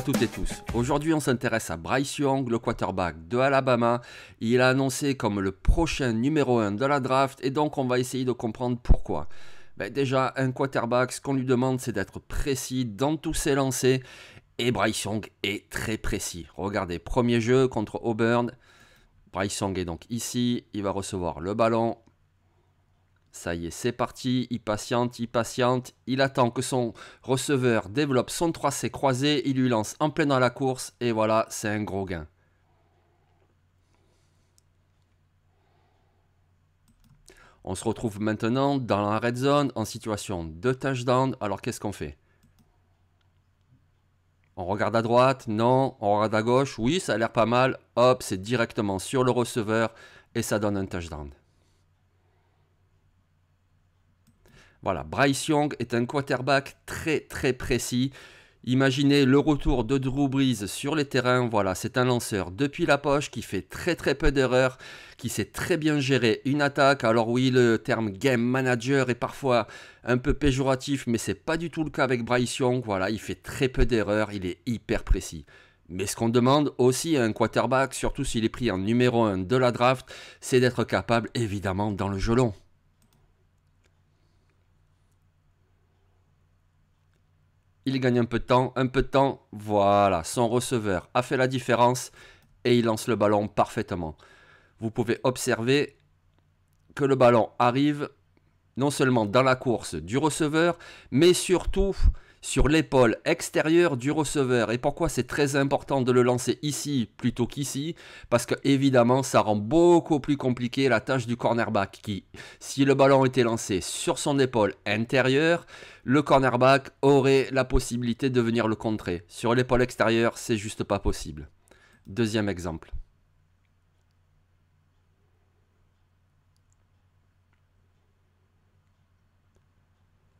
à toutes et tous. Aujourd'hui, on s'intéresse à Bryce Young, le quarterback de Alabama. Il a annoncé comme le prochain numéro 1 de la draft et donc on va essayer de comprendre pourquoi. Déjà, un quarterback, ce qu'on lui demande, c'est d'être précis dans tous ses lancers. Et Bryce Young est très précis. Regardez, premier jeu contre Auburn. Bryce Young est donc ici. Il va recevoir le ballon. Ça y est, c'est parti. Il patiente, il patiente. Il attend que son receveur développe son tracé croisé. Il lui lance en plein dans la course. Et voilà, c'est un gros gain. On se retrouve maintenant dans la red zone en situation de touchdown. Alors qu'est-ce qu'on fait? On regarde à droite? Non. On regarde à gauche? Oui, ça a l'air pas mal. Hop, c'est directement sur le receveur et ça donne un touchdown. Voilà, Bryce Young est un quarterback très précis. Imaginez le retour de Drew Brees sur les terrains. Voilà, c'est un lanceur depuis la poche qui fait très peu d'erreurs, qui sait très bien gérer une attaque. Alors oui, le terme game manager est parfois un peu péjoratif, mais c'est pas du tout le cas avec Bryce Young. Voilà, il fait très peu d'erreurs, il est hyper précis. Mais ce qu'on demande aussi à un quarterback, surtout s'il est pris en numéro 1 de la draft, c'est d'être capable, évidemment, dans le jeu long. Il gagne un peu de temps, voilà, son receveur a fait la différence et il lance le ballon parfaitement. Vous pouvez observer que le ballon arrive non seulement dans la course du receveur, mais surtout sur l'épaule extérieure du receveur. Et pourquoi c'est très important de le lancer ici plutôt qu'ici? Parce que évidemment, ça rend beaucoup plus compliqué la tâche du cornerback qui, si le ballon était lancé sur son épaule intérieure, le cornerback aurait la possibilité de venir le contrer. Sur l'épaule extérieure, c'est juste pas possible. Deuxième exemple.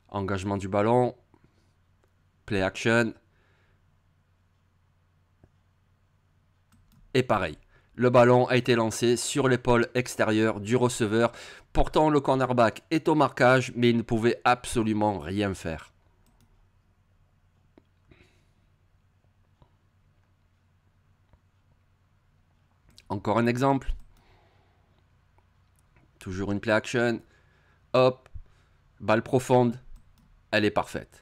Engagement du ballon. Play action. Et pareil, le ballon a été lancé sur l'épaule extérieure du receveur. Pourtant, le cornerback est au marquage, mais il ne pouvait absolument rien faire. Encore un exemple. Toujours une play action. Hop, balle profonde. Elle est parfaite.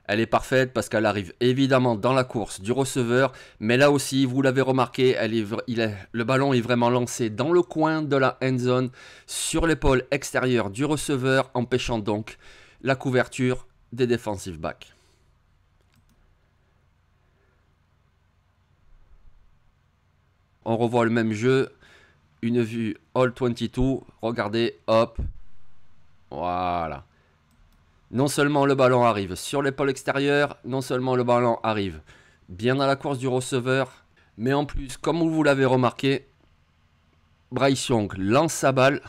Elle est parfaite parce qu'elle arrive évidemment dans la course du receveur. Mais là aussi, vous l'avez remarqué, le ballon est vraiment lancé dans le coin de la end zone, sur l'épaule extérieure du receveur, empêchant donc la couverture des defensive backs. On revoit le même jeu. Une vue All 22. Regardez, hop. Voilà. Non seulement le ballon arrive sur l'épaule extérieure, non seulement le ballon arrive bien dans la course du receveur, mais en plus, comme vous l'avez remarqué, Bryce Young lance sa balle.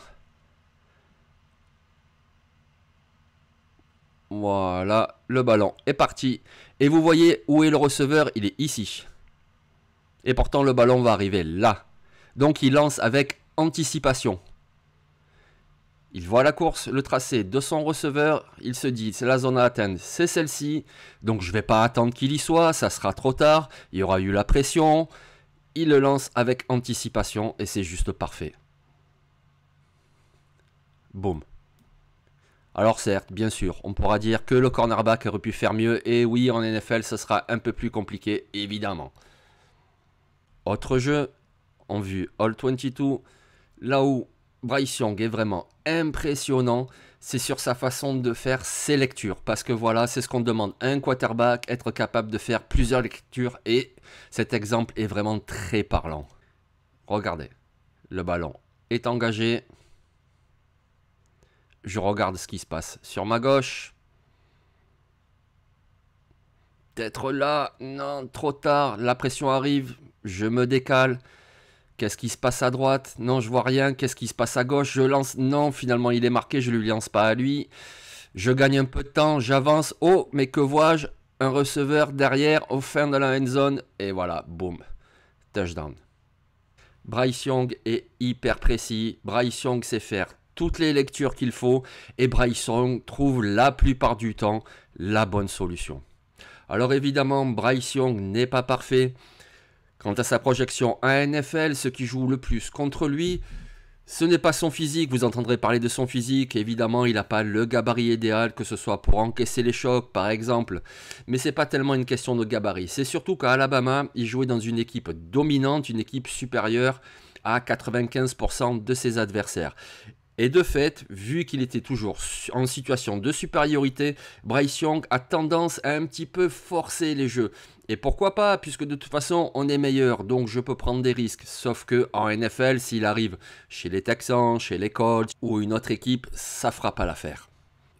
Voilà, le ballon est parti. Et vous voyez où est le receveur, il est ici. Et pourtant, le ballon va arriver là. Donc, il lance avec anticipation. Il voit la course, le tracé de son receveur, il se dit c'est la zone à atteindre, c'est celle-ci, donc je ne vais pas attendre qu'il y soit, ça sera trop tard, il y aura eu la pression, il le lance avec anticipation et c'est juste parfait. Boum. Alors certes, bien sûr, on pourra dire que le cornerback aurait pu faire mieux, et oui, en NFL, ce sera un peu plus compliqué, évidemment. Autre jeu, en vue All 22, là où Bryce Young est vraiment impressionnant, c'est sur sa façon de faire ses lectures. Parce que voilà, c'est ce qu'on demande à un quarterback, être capable de faire plusieurs lectures. Et cet exemple est vraiment très parlant. Regardez, le ballon est engagé. Je regarde ce qui se passe sur ma gauche. Peut-être là, non, trop tard, la pression arrive, je me décale. Qu'est-ce qui se passe à droite? Non, je vois rien. Qu'est-ce qui se passe à gauche? Je lance. Non, finalement, il est marqué. Je ne lui lance pas à lui. Je gagne un peu de temps. J'avance. Oh, mais que vois-je? Un receveur derrière, au fin de la end zone. Et voilà, boum. Touchdown. Bryce Young est hyper précis. Bryce Young sait faire toutes les lectures qu'il faut. Et Bryce Young trouve la plupart du temps la bonne solution. Alors évidemment, Bryce Young n'est pas parfait. Quant à sa projection en NFL, ce qui joue le plus contre lui, ce n'est pas son physique. Vous entendrez parler de son physique. Évidemment, il n'a pas le gabarit idéal, que ce soit pour encaisser les chocs, par exemple. Mais ce n'est pas tellement une question de gabarit. C'est surtout qu'à Alabama, il jouait dans une équipe dominante, une équipe supérieure à 95% de ses adversaires. Et de fait, vu qu'il était toujours en situation de supériorité, Bryce Young a tendance à un petit peu forcer les jeux. Et pourquoi pas, puisque de toute façon, on est meilleur, donc je peux prendre des risques. Sauf que en NFL, s'il arrive chez les Texans, chez les Colts ou une autre équipe, ça fera pas l'affaire.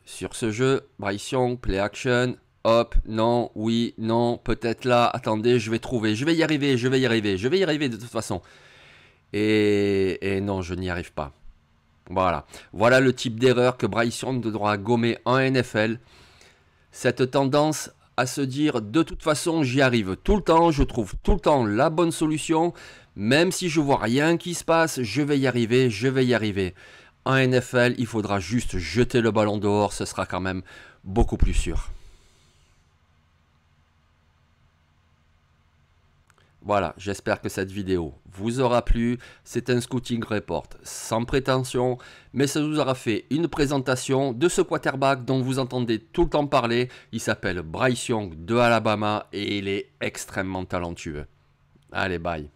Sur ce jeu, Bryce Young, play action, hop, non, oui, non, peut-être là, attendez, je vais trouver, je vais y arriver de toute façon. Et non, je n'y arrive pas. Voilà le type d'erreur que Bryce Young devra gommer en NFL. Cette tendance à se dire de toute façon j'y arrive tout le temps, je trouve tout le temps la bonne solution, même si je vois rien qui se passe, je vais y arriver. En NFL, il faudra juste jeter le ballon dehors, ce sera quand même beaucoup plus sûr. Voilà, j'espère que cette vidéo vous aura plu. C'est un scouting report sans prétention, mais ça vous aura fait une présentation de ce quarterback dont vous entendez tout le temps parler. Il s'appelle Bryce Young de Alabama et il est extrêmement talentueux. Allez, bye.